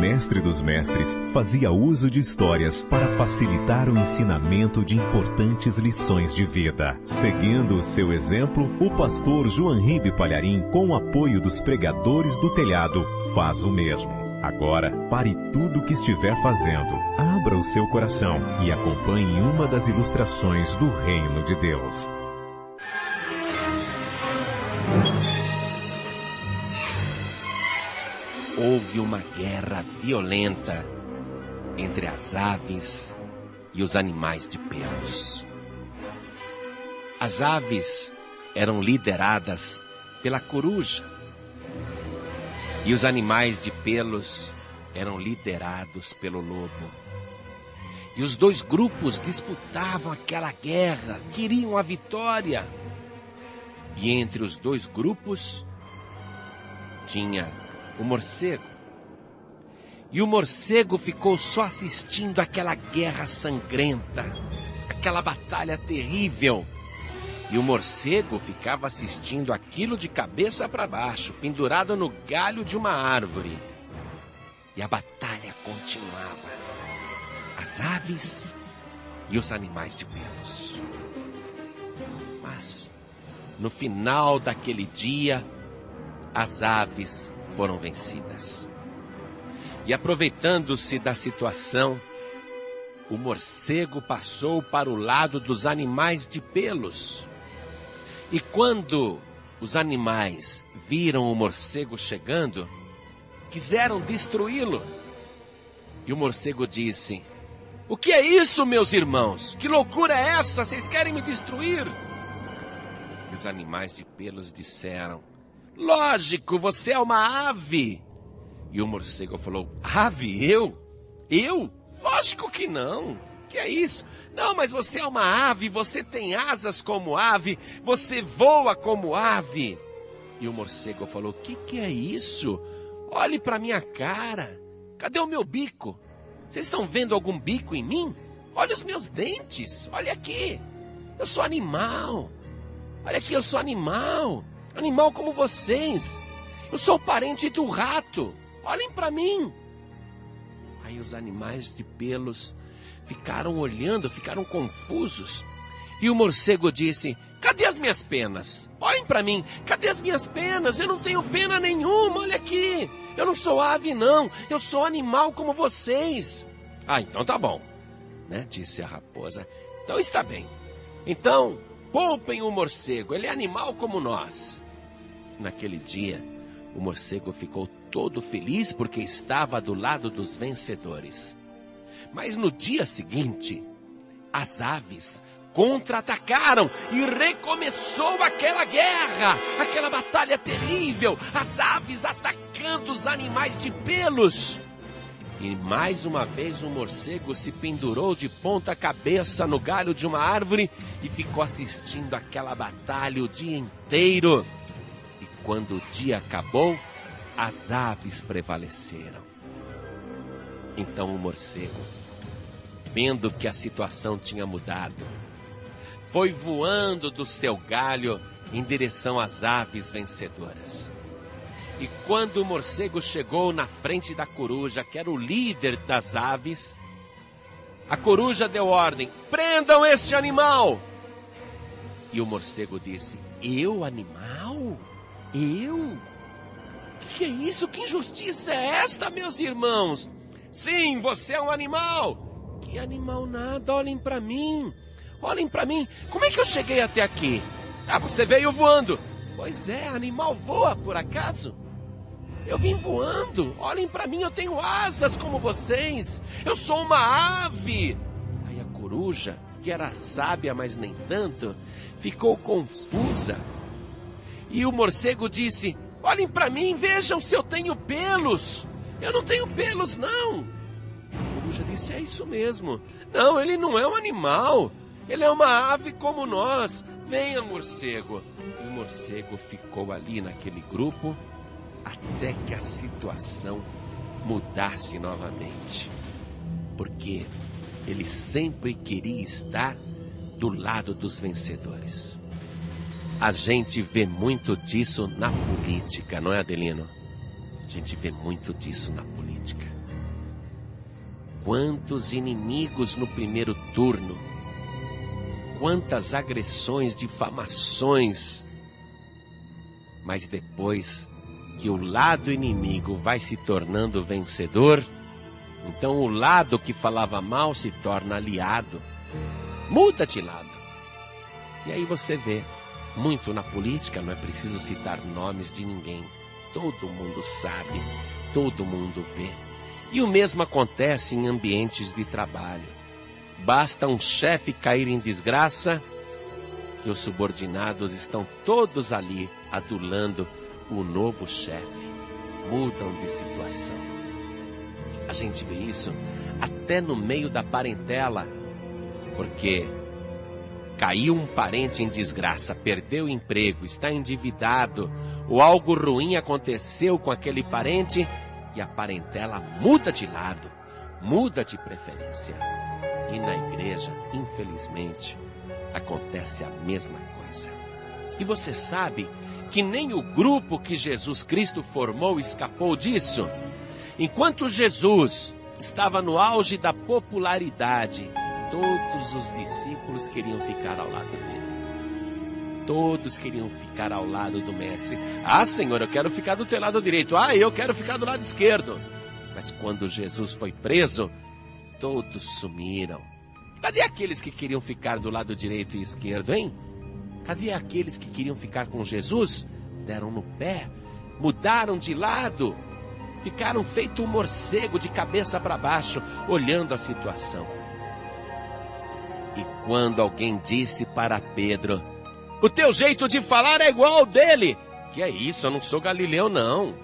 mestre dos mestres fazia uso de histórias para facilitar o ensinamento de importantes lições de vida. Seguindo o seu exemplo, o pastor João Ribe Palharim, com o apoio dos pregadores do telhado, faz o mesmo. Agora, pare tudo o que estiver fazendo, abra o seu coração e acompanhe uma das ilustrações do Reino de Deus. Houve uma guerra violenta entre as aves e os animais de pelos. As aves eram lideradas pela coruja e os animais de pelos eram liderados pelo lobo. E os dois grupos disputavam aquela guerra, queriam a vitória. E entre os dois grupos tinha o morcego. E o morcego ficou só assistindo aquela guerra sangrenta, aquela batalha terrível. E o morcego ficava assistindo aquilo de cabeça para baixo, pendurado no galho de uma árvore. E a batalha continuava. As aves e os animais de pelos. Mas, no final daquele dia, as aves foram vencidas. E aproveitando-se da situação, o morcego passou para o lado dos animais de pelos. E quando os animais viram o morcego chegando, quiseram destruí-lo. E o morcego disse: "O que é isso, meus irmãos? Que loucura é essa? Vocês querem me destruir?" E os animais de pelos disseram: "Lógico, você é uma ave." E o morcego falou: "Ave? Eu? Eu? Lógico que não. Que é isso? Não, mas você é uma ave, você tem asas como ave, você voa como ave." E o morcego falou: que é isso? Olhe para minha cara. Cadê o meu bico? Vocês estão vendo algum bico em mim? Olha os meus dentes, olha aqui. Eu sou animal. Olha aqui, eu sou animal. Animal como vocês. Eu sou parente do rato. Olhem para mim. Aí os animais de pelos ficaram olhando, ficaram confusos. E o morcego disse: "Cadê as minhas penas? Olhem para mim. Cadê as minhas penas? Eu não tenho pena nenhuma. Olha aqui. Eu não sou ave, não. Eu sou animal como vocês." "Ah, então tá bom", né? Disse a raposa. "Então está bem. Então, poupem o morcego. Ele é animal como nós." Naquele dia, o morcego ficou todo feliz porque estava do lado dos vencedores. Mas no dia seguinte, as aves contra-atacaram e recomeçou aquela guerra, aquela batalha terrível, as aves atacando os animais de pelos. E mais uma vez o morcego se pendurou de ponta cabeça no galho de uma árvore e ficou assistindo aquela batalha o dia inteiro. E quando o dia acabou, as aves prevaleceram. Então o morcego, vendo que a situação tinha mudado, foi voando do seu galho em direção às aves vencedoras. E quando o morcego chegou na frente da coruja, que era o líder das aves, a coruja deu ordem: "Prendam este animal!" E o morcego disse: "Eu, animal? Eu? Que é isso? Que injustiça é esta, meus irmãos?" "Sim, você é um animal." "Que animal nada, olhem para mim. Olhem para mim. Como é que eu cheguei até aqui?" "Ah, você veio voando." "Pois é, animal voa por acaso? Eu vim voando. Olhem para mim, eu tenho asas como vocês. Eu sou uma ave." Aí a coruja, que era sábia, mas nem tanto, ficou confusa. E o morcego disse: "Olhem para mim, vejam se eu tenho pelos." "Eu não tenho pelos, não." A coruja disse: "É isso mesmo. Não, ele não é um animal. Ele é uma ave como nós. Venha, morcego." E o morcego ficou ali naquele grupo até que a situação mudasse novamente. Porque ele sempre queria estar do lado dos vencedores. A gente vê muito disso na política, não é, Adelino? A gente vê muito disso na política. Quantos inimigos no primeiro turno, quantas agressões, difamações, mas depois que o lado inimigo vai se tornando vencedor, então o lado que falava mal se torna aliado, muda de lado. E aí você vê, muito na política, não é preciso citar nomes de ninguém, todo mundo sabe, todo mundo vê. E o mesmo acontece em ambientes de trabalho. Basta um chefe cair em desgraça, que os subordinados estão todos ali adulando o novo chefe. Mudam de situação. A gente vê isso até no meio da parentela, porque caiu um parente em desgraça, perdeu o emprego, está endividado, ou algo ruim aconteceu com aquele parente, e a parentela muda de lado, muda de preferência. E na igreja, infelizmente, acontece a mesma coisa. E você sabe que nem o grupo que Jesus Cristo formou escapou disso. Enquanto Jesus estava no auge da popularidade, todos os discípulos queriam ficar ao lado dele. Todos queriam ficar ao lado do mestre. Ah, Senhor, eu quero ficar do teu lado direito. Ah, eu quero ficar do lado esquerdo. Mas quando Jesus foi preso, todos sumiram. Cadê aqueles que queriam ficar do lado direito e esquerdo, hein? Cadê aqueles que queriam ficar com Jesus? Deram no pé, mudaram de lado, ficaram feito um morcego de cabeça para baixo, olhando a situação. E quando alguém disse para Pedro: o teu jeito de falar é igual ao dele. Que é isso? Eu não sou Galileu, não.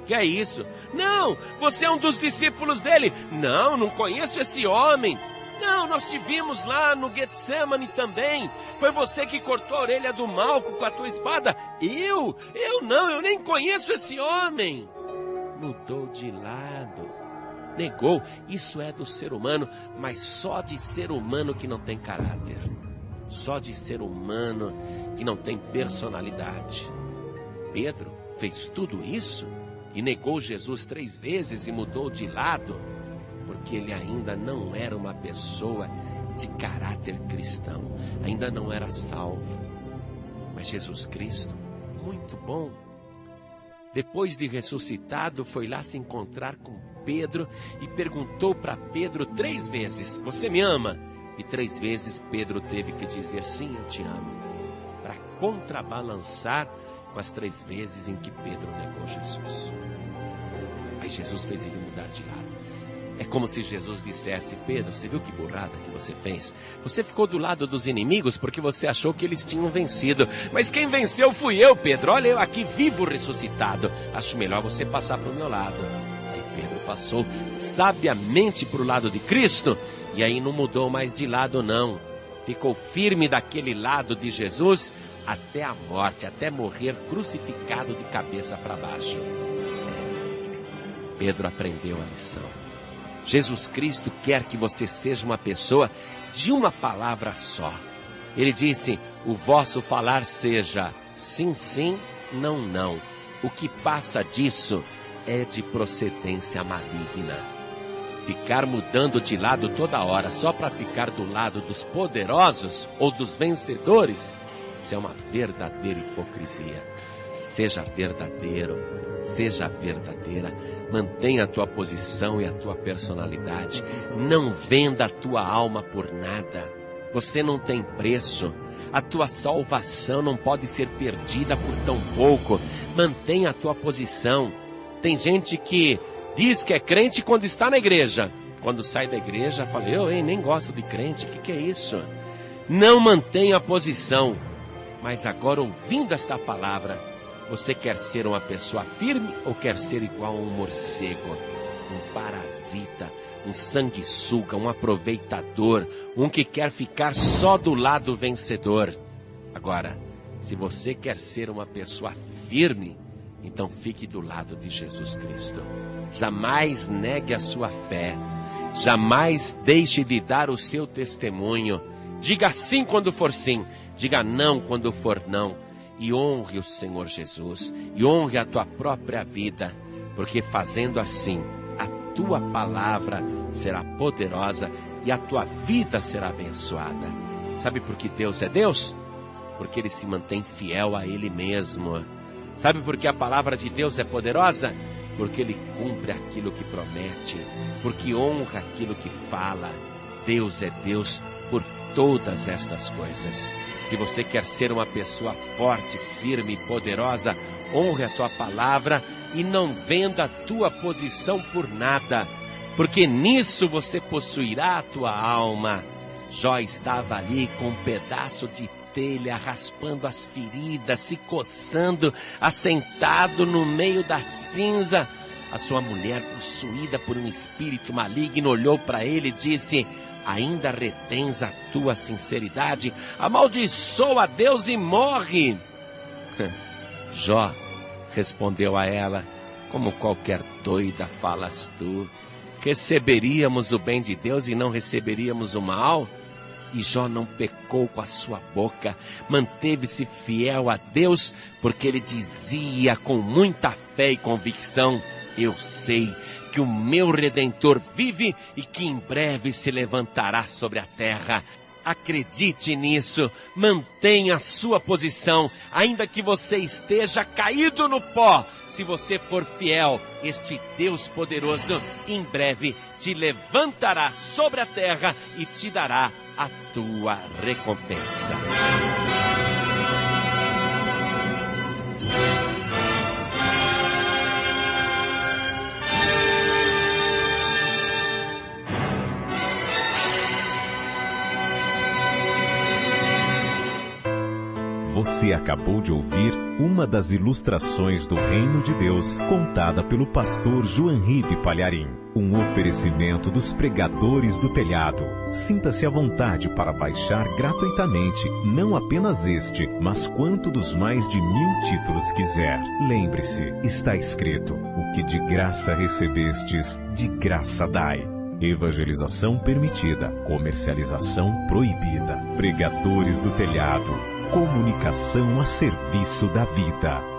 Que é isso? Não, você é um dos discípulos dele. Não, não conheço esse homem. Não, nós te vimos lá no Getsemane também. Foi você que cortou a orelha do Malco com a tua espada. Eu não, eu nem conheço esse homem. Mudou de lado. Negou. Isso é do ser humano, mas só de ser humano que não tem caráter. Só de ser humano que não tem personalidade. Pedro fez tudo isso e negou Jesus 3 vezes e mudou de lado, porque ele ainda não era uma pessoa de caráter cristão, ainda não era salvo. Mas Jesus Cristo, muito bom, depois de ressuscitado, foi lá se encontrar com Pedro e perguntou para Pedro 3 vezes: você me ama? E 3 vezes Pedro teve que dizer: sim, eu te amo, para contrabalançar com as 3 vezes em que Pedro negou Jesus. Aí Jesus fez ele mudar de lado. É como se Jesus dissesse: Pedro, você viu que burrada que você fez? Você ficou do lado dos inimigos porque você achou que eles tinham vencido. Mas quem venceu fui eu, Pedro. Olha eu aqui vivo ressuscitado. Acho melhor você passar para o meu lado. Aí Pedro passou sabiamente para o lado de Cristo. E aí não mudou mais de lado não. Ficou firme daquele lado de Jesus até a morte, até morrer crucificado de cabeça para baixo. Pedro aprendeu a lição. Jesus Cristo quer que você seja uma pessoa de uma palavra só. Ele disse: o vosso falar seja sim, sim, não, não. O que passa disso é de procedência maligna. Ficar mudando de lado toda hora só para ficar do lado dos poderosos ou dos vencedores, isso é uma verdadeira hipocrisia. Seja verdadeiro, seja verdadeira. Mantenha a tua posição e a tua personalidade. Não venda a tua alma por nada. Você não tem preço. A tua salvação não pode ser perdida por tão pouco. Mantenha a tua posição. Tem gente que diz que é crente quando está na igreja. Quando sai da igreja, fala: eu nem gosto de crente. O que é isso? Não mantenha a posição. Mas agora, ouvindo esta palavra, você quer ser uma pessoa firme ou quer ser igual a um morcego, um parasita, um sanguessuga, um aproveitador, um que quer ficar só do lado vencedor? Agora, se você quer ser uma pessoa firme, então fique do lado de Jesus Cristo. Jamais negue a sua fé, jamais deixe de dar o seu testemunho. Diga sim quando for sim, diga não quando for não. E honre o Senhor Jesus, e honre a tua própria vida, porque fazendo assim, a tua palavra será poderosa e a tua vida será abençoada. Sabe por que Deus é Deus? Porque Ele se mantém fiel a Ele mesmo. Sabe por que a palavra de Deus é poderosa? Porque Ele cumpre aquilo que promete, porque honra aquilo que fala. Deus é Deus por todas estas coisas. Se você quer ser uma pessoa forte, firme e poderosa, honre a tua palavra e não venda a tua posição por nada, porque nisso você possuirá a tua alma. Jó estava ali com um pedaço de telha, raspando as feridas, se coçando, assentado no meio da cinza. A sua mulher, possuída por um espírito maligno, olhou para ele e disse: ainda retens a tua sinceridade? Amaldiçoa a Deus e morre. Jó respondeu a ela: como qualquer doida falas tu. Receberíamos o bem de Deus e não receberíamos o mal? E Jó não pecou com a sua boca, manteve-se fiel a Deus, porque ele dizia com muita fé e convicção: eu sei que o meu Redentor vive e que em breve se levantará sobre a terra. Acredite nisso, mantenha a sua posição, ainda que você esteja caído no pó. Se você for fiel, este Deus poderoso em breve te levantará sobre a terra e te dará a tua recompensa. Você acabou de ouvir uma das ilustrações do Reino de Deus, contada pelo pastor Joanribe Palharim. Um oferecimento dos Pregadores do Telhado. Sinta-se à vontade para baixar gratuitamente, não apenas este, mas quanto dos mais de 1000 títulos quiser. Lembre-se, está escrito: o que de graça recebestes, de graça dai. Evangelização permitida, comercialização proibida. Pregadores do Telhado. Comunicação a serviço da vida.